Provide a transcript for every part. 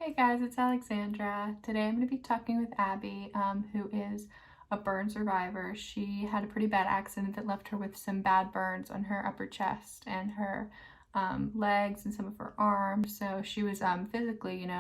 Hey guys, it's Alexandra. Today I'm going to be talking with Abby, who is a burn survivor. She had a pretty bad accident that left her with some bad burns on her upper chest and her legs and some of her arms. So she was physically,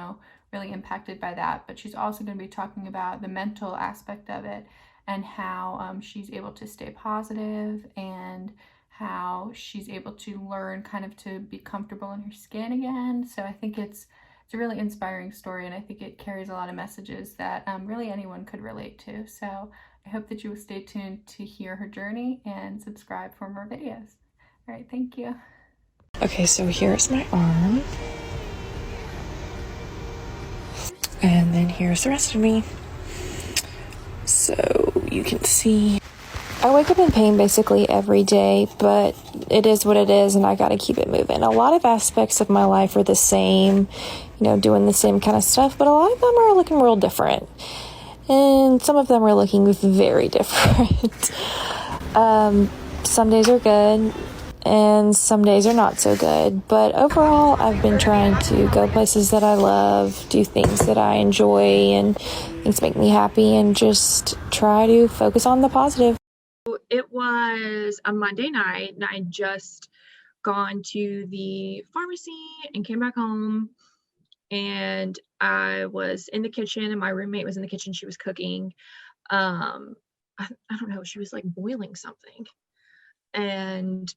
really impacted by that. But she's also going to be talking about the mental aspect of it and how she's able to stay positive and how she's able to learn kind of to be comfortable in her skin again. So I think it's a really inspiring story, and I think it carries a lot of messages that really anyone could relate to. So I hope that you will stay tuned to hear her journey and subscribe for more videos. All right, thank you. Okay, so here's my arm. And then here's the rest of me. So you can see I wake up in pain basically every day, but it is what it is, and I gotta keep it moving. A lot of aspects of my life are the same, doing the same kind of stuff, but a lot of them are looking real different. And some of them are looking very different. Some days are good, and some days are not so good. But overall, I've been trying to go places that I love, do things that I enjoy, and things make me happy, and just try to focus on the positive. It was a Monday night, and I had just gone to the pharmacy and came back home, and I was in the kitchen, and my roommate was in the kitchen. She was cooking. I don't know, she was like boiling something, and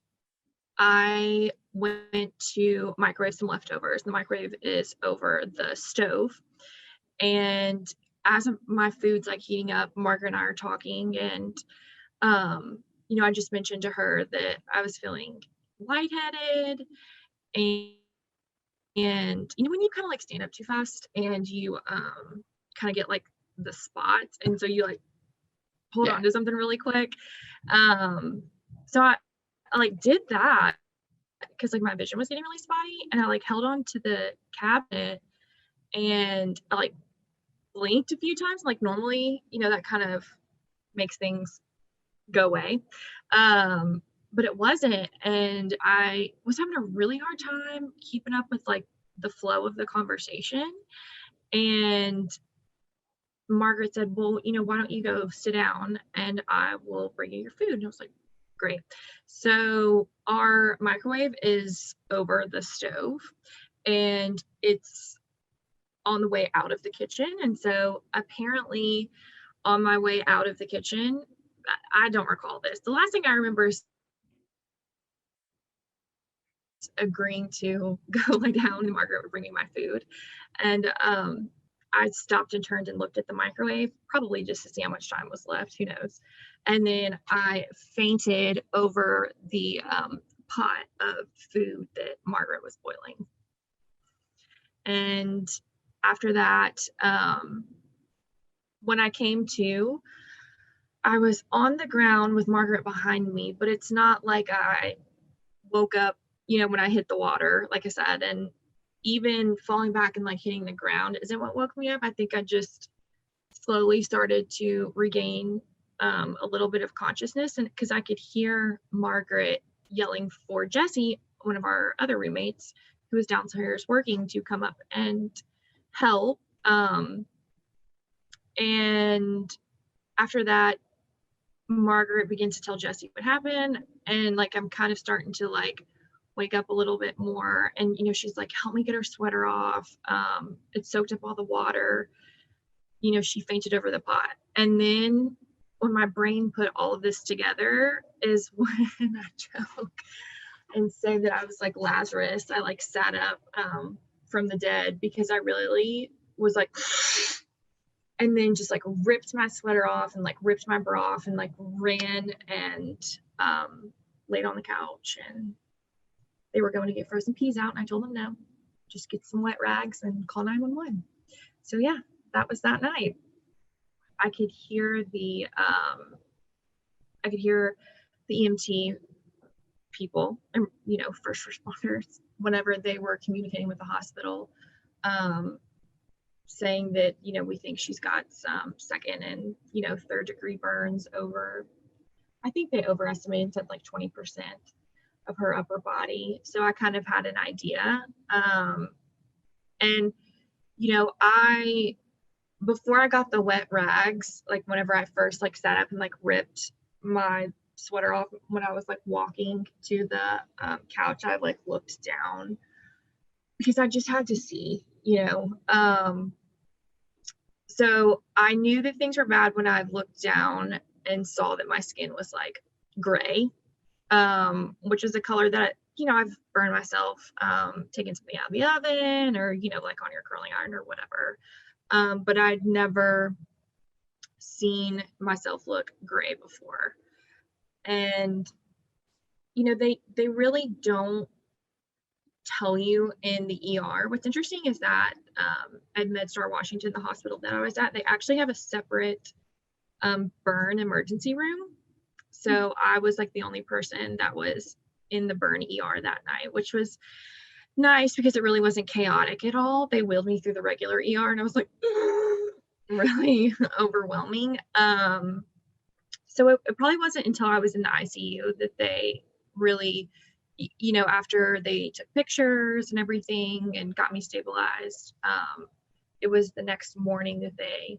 I went to microwave some leftovers. The microwave is over the stove, and as my food's like heating up, Margaret and I are talking, and I just mentioned to her that I was feeling lightheaded, and when you kind of like stand up too fast and you kind of get like the spots, and so you like hold on to something really quick. So I like did that because like my vision was getting really spotty, and I like held on to the cabinet, and I like blinked a few times. Like normally, that kind of makes things go away. But it wasn't. And I was having a really hard time keeping up with like the flow of the conversation. And Margaret said, well, why don't you go sit down and I will bring you your food? And I was like, great. So our microwave is over the stove, and it's on the way out of the kitchen. And so apparently on my way out of the kitchen, I don't recall this. The last thing I remember is agreeing to go lay down, and Margaret would bring me my food. And I stopped and turned and looked at the microwave, probably just to see how much time was left, who knows. And then I fainted over the pot of food that Margaret was boiling. And after that, when I came to, I was on the ground with Margaret behind me, but it's not like I woke up, when I hit the water, like I said, and even falling back and like hitting the ground isn't what woke me up. I think I just slowly started to regain a little bit of consciousness, and because I could hear Margaret yelling for Jesse, one of our other roommates who was downstairs working, to come up and help. And after that, Margaret began to tell Jesse what happened, and like I'm kind of starting to like wake up a little bit more, and she's like, help me get her sweater off. It soaked up all the water. She fainted over the pot. And then when my brain put all of this together is when I joke and say that I was like Lazarus. I like sat up from the dead, because I really was like and then just like ripped my sweater off and like ripped my bra off and like ran and laid on the couch, and they were going to get frozen peas out, and I told them no, just get some wet rags and call 911. So yeah, that was that night. I could hear the EMT people, and first responders, whenever they were communicating with the hospital, saying that we think she's got some second and third degree burns over, I think they overestimated, said like 20% of her upper body. So I kind of had an idea. And I before I got the wet rags, like whenever I first like sat up and like ripped my sweater off when I was like walking to the couch, I like looked down because I just had to see. So I knew that things were bad when I looked down and saw that my skin was like gray, which is a color that, I've burned myself, taking something out of the oven or, like on your curling iron or whatever. But I'd never seen myself look gray before. And, they really don't tell you in the ER. What's interesting is that at MedStar Washington, the hospital that I was at, they actually have a separate burn emergency room. So I was like the only person that was in the burn ER that night, which was nice because it really wasn't chaotic at all. They wheeled me through the regular ER and I was like, really overwhelming. So it probably wasn't until I was in the ICU that they really, after they took pictures and everything and got me stabilized, it was the next morning that they,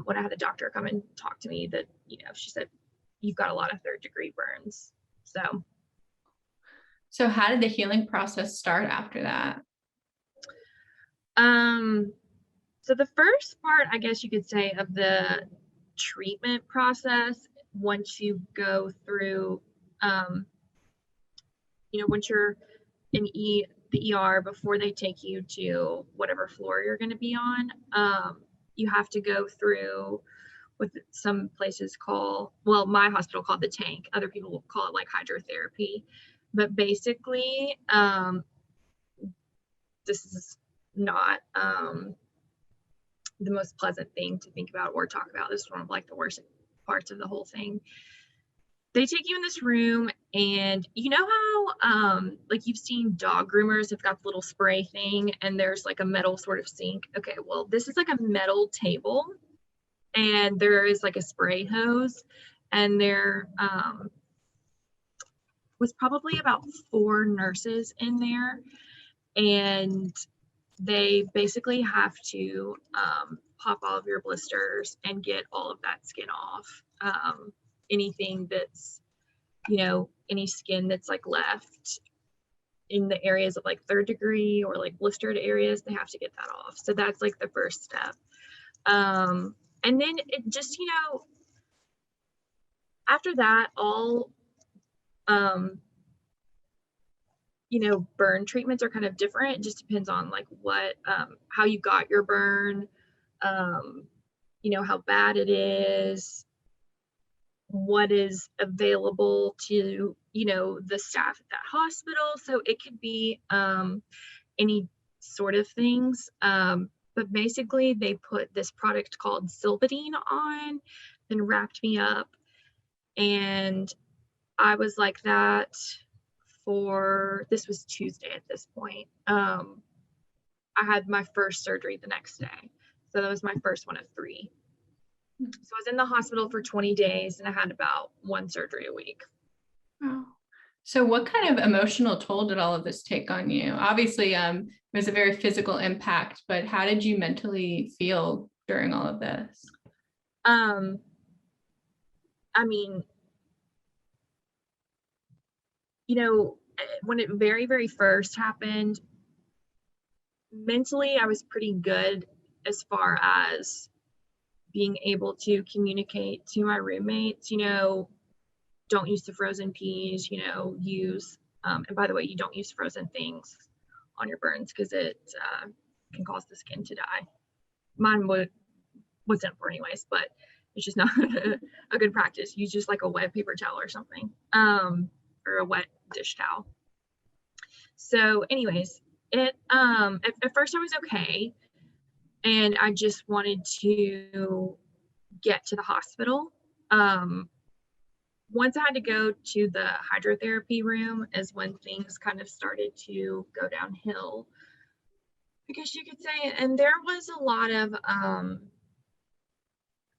when I had the doctor come and talk to me, that, she said, you've got a lot of third-degree burns. So how did the healing process start after that? So the first part, I guess you could say, of the treatment process, once you go through, once you're in the ER, before they take you to whatever floor you're going to be on, you have to go through what some places call, well, my hospital called the tank. Other people will call it like hydrotherapy. But basically, this is not the most pleasant thing to think about or talk about. This is one of like the worst parts of the whole thing. They take you in this room, and you know how like you've seen dog groomers have got the little spray thing and there's like a metal sort of sink. Okay, well, this is like a metal table and there is like a spray hose, and there was probably about 4 nurses in there, and they basically have to pop all of your blisters and get all of that skin off. Anything that's, any skin that's like left in the areas of like 3rd degree or like blistered areas, they have to get that off. So that's like the first step. And then it just, after that, all, burn treatments are kind of different. It just depends on like what, how you got your burn, how bad it is, what is available to, the staff at that hospital. So it could be any sort of things. But basically they put this product called Silvadene on and wrapped me up. And I was like that this was Tuesday at this point. I had my first surgery the next day. So that was my first one of 3. So I was in the hospital for 20 days and I had about 1 surgery a week. Oh. So what kind of emotional toll did all of this take on you? Obviously, it was a very physical impact, but how did you mentally feel during all of this? I mean, when it very, very first happened, mentally, I was pretty good as far as being able to communicate to my roommates, don't use the frozen peas, use, and by the way, you don't use frozen things on your burns because it can cause the skin to die. Mine wasn't for anyways, but it's just not a good practice. Use just like a wet paper towel or something, or a wet dish towel. So anyways, it at first I was okay, and I just wanted to get to the hospital. Once I had to go to the hydrotherapy room is when things kind of started to go downhill, I guess you could say. And there was a lot of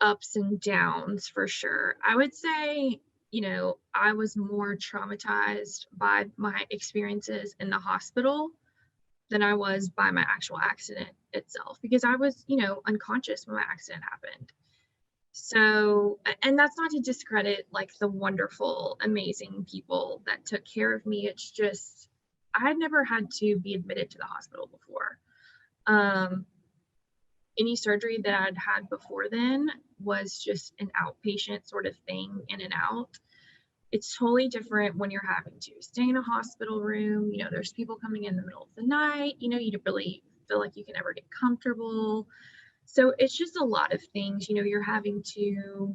ups and downs for sure. I would say, I was more traumatized by my experiences in the hospital than I was by my actual accident itself, because I was, unconscious when my accident happened. So, and that's not to discredit like the wonderful, amazing people that took care of me. It's just, I had never had to be admitted to the hospital before. Any surgery that I'd had before then was just an outpatient sort of thing, in and out. It's totally different when you're having to stay in a hospital room. There's people coming in the middle of the night. You don't really feel like you can ever get comfortable. So it's just a lot of things. You're having to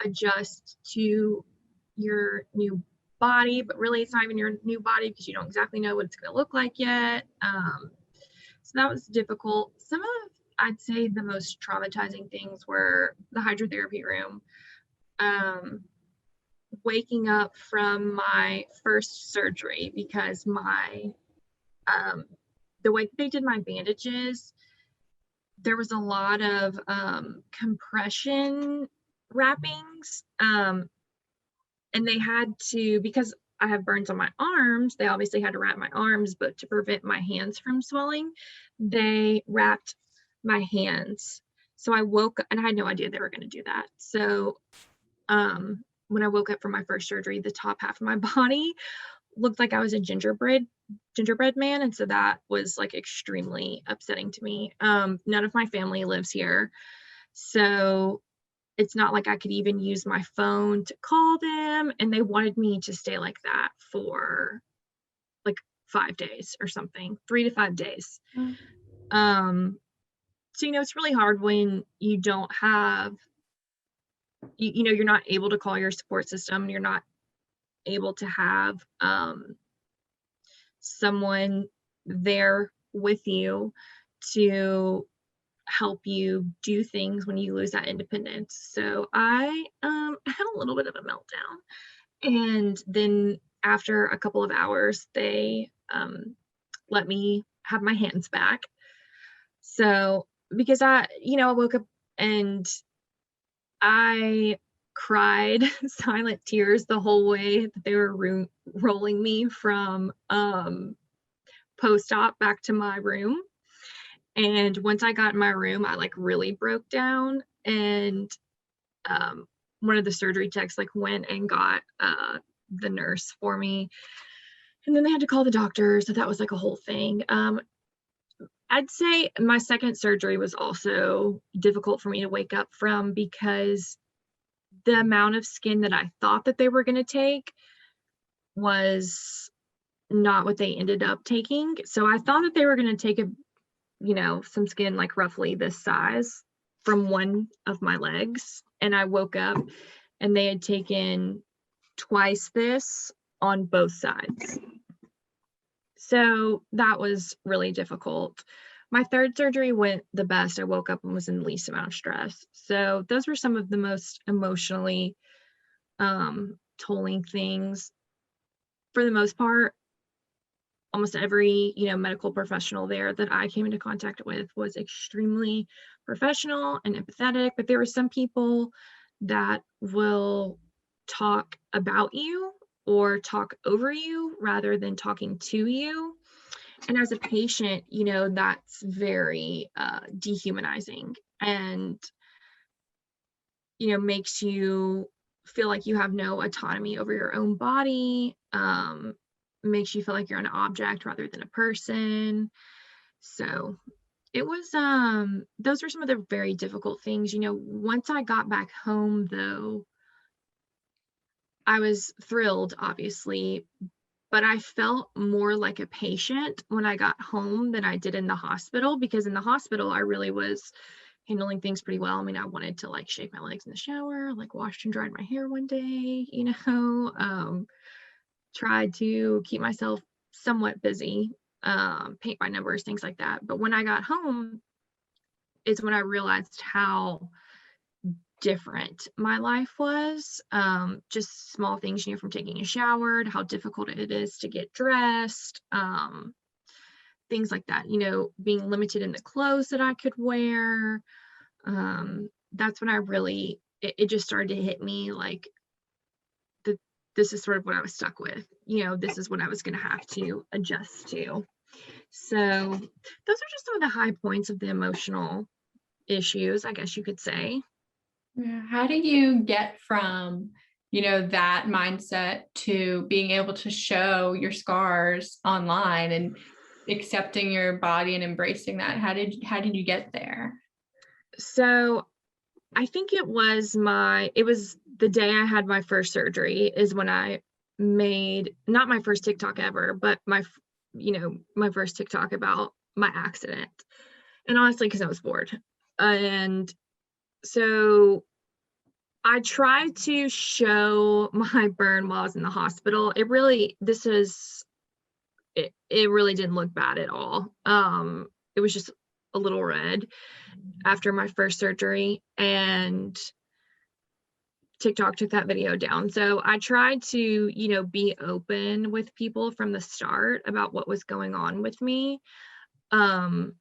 adjust to your new body, but really it's not even your new body because you don't exactly know what it's going to look like yet. So that was difficult. Some of, I'd say, the most traumatizing things were the hydrotherapy room. Waking up from my first surgery, because the way they did my bandages, there was a lot of compression wrappings, and they had to, because I have burns on my arms, they obviously had to wrap my arms, but to prevent my hands from swelling, they wrapped my hands. So I woke up and I had no idea they were going to do that. So when I woke up from my first surgery, the top half of my body looked like I was a gingerbread man, and so that was like extremely upsetting to me. None of my family lives here, so it's not like I could even use my phone to call them, and they wanted me to stay like that for like 5 days or something, 3 to 5 days. So it's really hard when you don't have, you're not able to call your support system, you're not able to have someone there with you to help you do things when you lose that independence. So I had a little bit of a meltdown, and then after a couple of hours they let me have my hands back. So because I woke up and I cried silent tears the whole way that they were rolling me from post-op back to my room. And once I got in my room, I like really broke down, and one of the surgery techs like went and got the nurse for me, and then they had to call the doctor, so that was like a whole thing. I'd say my second surgery was also difficult for me to wake up from, because the amount of skin that I thought that they were going to take was not what they ended up taking. So I thought that they were going to take some skin like roughly this size from one of my legs, and I woke up and they had taken twice this on both sides. So that was really difficult. My third surgery went the best. I woke up and was in the least amount of stress. So those were some of the most emotionally tolling things. For the most part, almost every medical professional there that I came into contact with was extremely professional and empathetic, but there were some people that will talk about you or talk over you rather than talking to you. And as a patient, that's very dehumanizing, and makes you feel like you have no autonomy over your own body, makes you feel like you're an object rather than a person. So it was those were some of the very difficult things. Once I got back home though, I was thrilled, obviously, but I felt more like a patient when I got home than I did in the hospital, because in the hospital I really was handling things pretty well. I mean, I wanted to like shave my legs in the shower, like washed and dried my hair one day, tried to keep myself somewhat busy, paint by numbers, things like that. But when I got home is when I realized how different my life was. Just small things, from taking a shower to how difficult it is to get dressed, things like that, being limited in the clothes that I could wear. That's when I really, it just started to hit me like, this is sort of what I was stuck with. This is what I was going to have to adjust to. So those are just some of the high points of the emotional issues, I guess you could say. Yeah. How do you get from, that mindset to being able to show your scars online and accepting your body and embracing that? How did you get there? So I think it was the day I had my first surgery is when I made, not my first TikTok ever, but my first TikTok about my accident. And honestly, because I was bored. And so I tried to show my burn while I was in the hospital. It really didn't look bad at all. It was just a little red after my first surgery, and TikTok took that video down. So I tried to, be open with people from the start about what was going on with me. Um,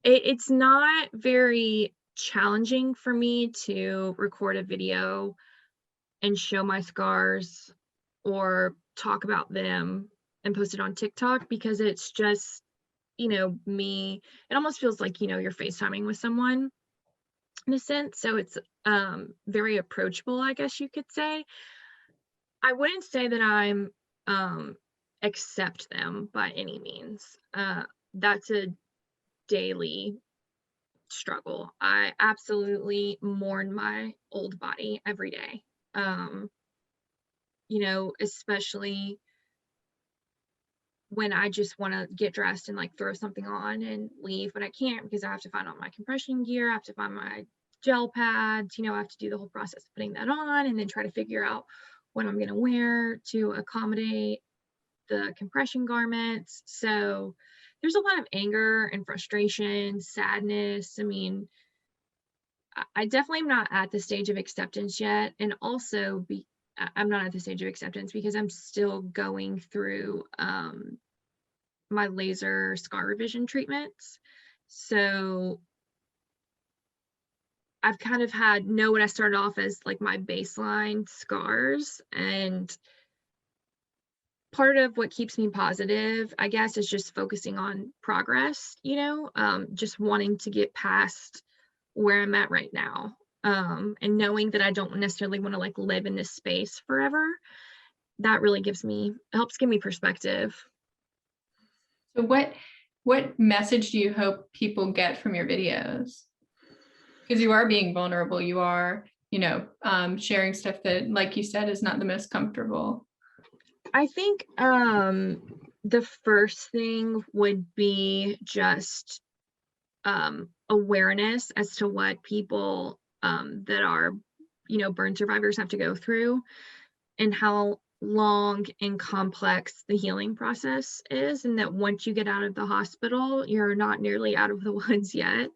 it's not very challenging for me to record a video and show my scars or talk about them and post it on TikTok, because it's just, me. It almost feels like, you're FaceTiming with someone in a sense. So it's very approachable, I guess you could say. I wouldn't say that I'm accept them by any means. That's a daily struggle. I absolutely mourn my old body every day. Um, especially when I just want to get dressed and like throw something on and leave, but I can't because I have to find all my compression gear, I have to find my gel pads, I have to do the whole process of putting that on and then try to figure out what I'm going to wear to accommodate the compression garments. So there's a lot of anger and frustration, sadness. I mean, I definitely am not at the stage of acceptance yet. And also I'm not at the stage of acceptance because I'm still going through my laser scar revision treatments. So I've kind of know what I started off as like my baseline scars, and part of what keeps me positive, I guess, is just focusing on progress, just wanting to get past where I'm at right now. And knowing that I don't necessarily want to like live in this space forever, that really helps give me perspective. So what message do you hope people get from your videos? Because you are being vulnerable, you are, sharing stuff that, like you said, is not the most comfortable. I think the first thing would be just awareness as to what people that are, burn survivors have to go through, and how long and complex the healing process is, and that once you get out of the hospital, you're not nearly out of the woods yet.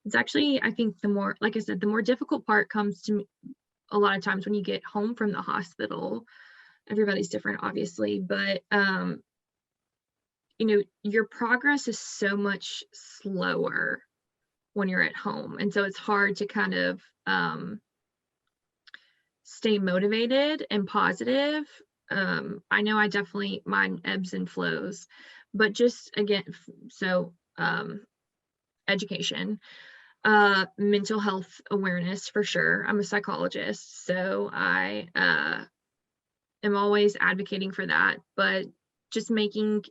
It's actually, I think, like I said, the more difficult part comes to me a lot of times when you get home from the hospital. Everybody's different, obviously, but your progress is so much slower when you're at home, and so it's hard to kind of stay motivated and positive. I know I definitely, mine ebbs and flows, but just again, so education, mental health awareness for sure. I'm a psychologist, so I am always advocating for that, but just making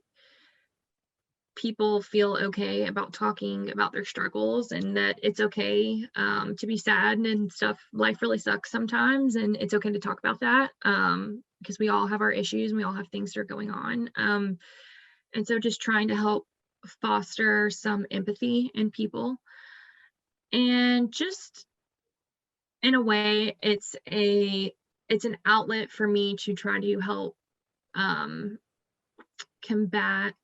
people feel okay about talking about their struggles, and that it's okay to be sad and stuff. Life really sucks sometimes, and it's okay to talk about that, because we all have our issues and we all have things that are going on. And so just trying to help foster some empathy in people, and just in a way it's an outlet for me to try to help combat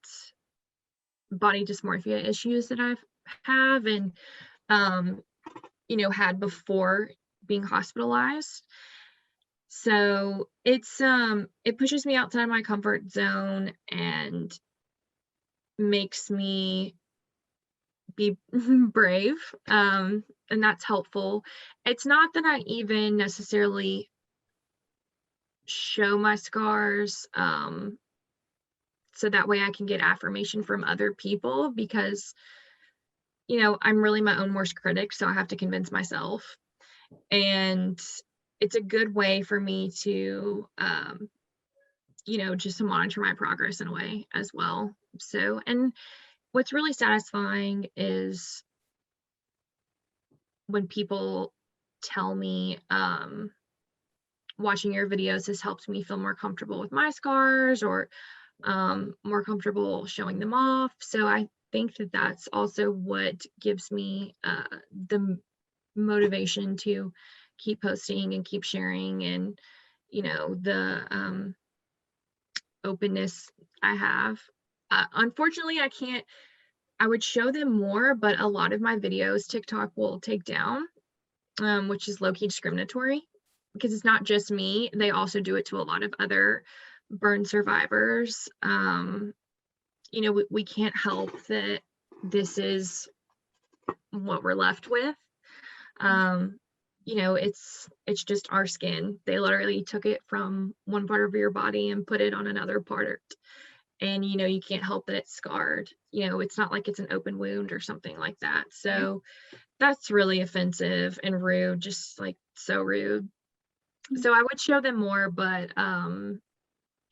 body dysmorphia issues that I've have and had before being hospitalized. So it pushes me outside my comfort zone and makes me be brave, and that's helpful. It's not that I even necessarily show my scars so that way I can get affirmation from other people, because I'm really my own worst critic, so I have to convince myself. And it's a good way for me to just to monitor my progress in a way as well. So, and what's really satisfying is when people tell me, watching your videos has helped me feel more comfortable with my scars, or more comfortable showing them off. So I think that that's also what gives me the motivation to keep posting and keep sharing, and the openness I have. Unfortunately, I would show them more, but a lot of my videos TikTok will take down, which is low-key discriminatory, because it's not just me. They also do it to a lot of other burn survivors. We can't help that this is what we're left with. It's just our skin. They literally took it from one part of your body and put it on another part. And you can't help that it's scarred. It's not like it's an open wound or something like that. So that's really offensive and rude, just like so rude. So I would show them more, but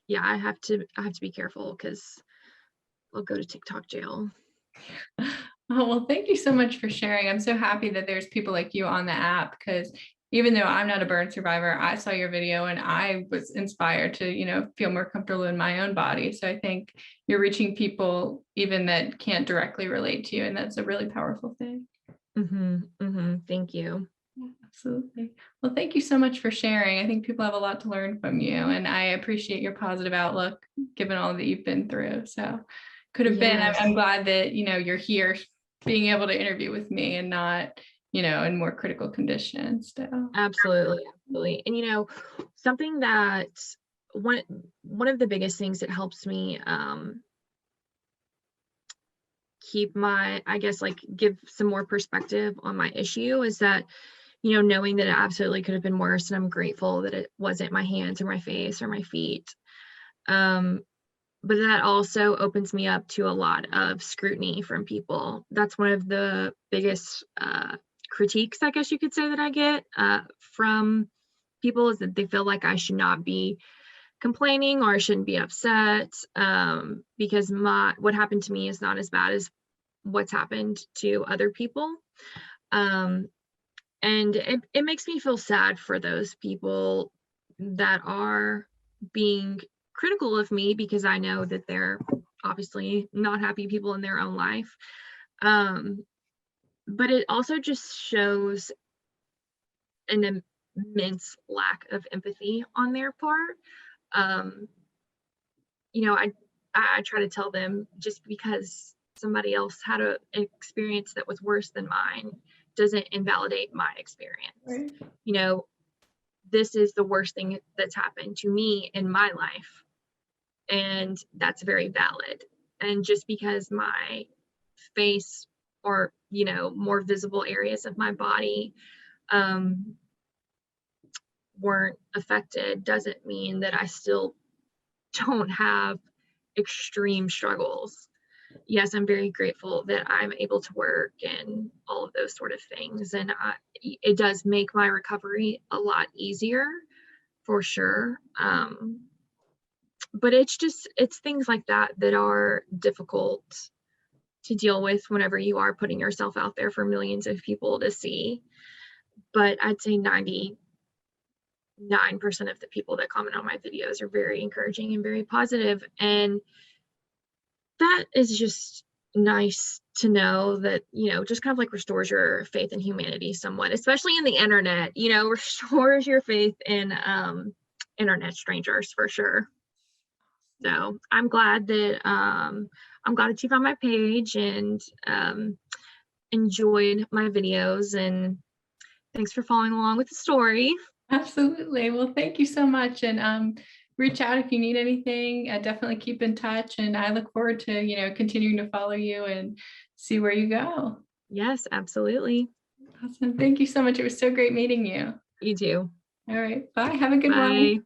yeah, I have to be careful, because I'll go to TikTok jail. Oh, well, thank you so much for sharing. I'm so happy that there's people like you on the app, because even though I'm not a burn survivor, I saw your video and I was inspired to, feel more comfortable in my own body. So I think you're reaching people even that can't directly relate to you. And that's a really powerful thing. Thank you. Yeah, absolutely. Well, thank you so much for sharing. I think people have a lot to learn from you, and I appreciate your positive outlook given all that you've been through. So could have been, Yes. I'm glad that, you're here being able to interview with me and not, in more critical conditions. So. Absolutely. And something that one of the biggest things that helps me keep my, I guess, like, give some more perspective on my issue is that, knowing that it absolutely could have been worse, and I'm grateful that it wasn't my hands or my face or my feet. But that also opens me up to a lot of scrutiny from people. That's one of the biggest critiques, I guess you could say, that I get from people, is that they feel like I should not be complaining, or I shouldn't be upset, because what happened to me is not as bad as what's happened to other people. And it makes me feel sad for those people that are being critical of me, because I know that they're obviously not happy people in their own life. But it also just shows an immense lack of empathy on their part. I try to tell them, just because somebody else had an experience that was worse than mine doesn't invalidate my experience. Right. This is the worst thing that's happened to me in my life, and that's very valid. And just because my face, or more visible areas of my body weren't affected, doesn't mean that I still don't have extreme struggles. Yes, I'm very grateful that I'm able to work and all of those sort of things, and it does make my recovery a lot easier, for sure. But it's things like that that are difficult to deal with whenever you are putting yourself out there for millions of people to see. But I'd say 99% of the people that comment on my videos are very encouraging and very positive, and that is just nice to know, that just kind of like restores your faith in humanity somewhat, especially in the internet. Restores your faith in internet strangers, for sure. So I'm glad that you found my page and enjoyed my videos, and thanks for following along with the story. Absolutely. Well, thank you so much. And reach out if you need anything. Definitely keep in touch. And I look forward to, continuing to follow you and see where you go. Yes, absolutely. Awesome. Thank you so much. It was so great meeting you. You too. All right. Bye. Have a good one. Bye.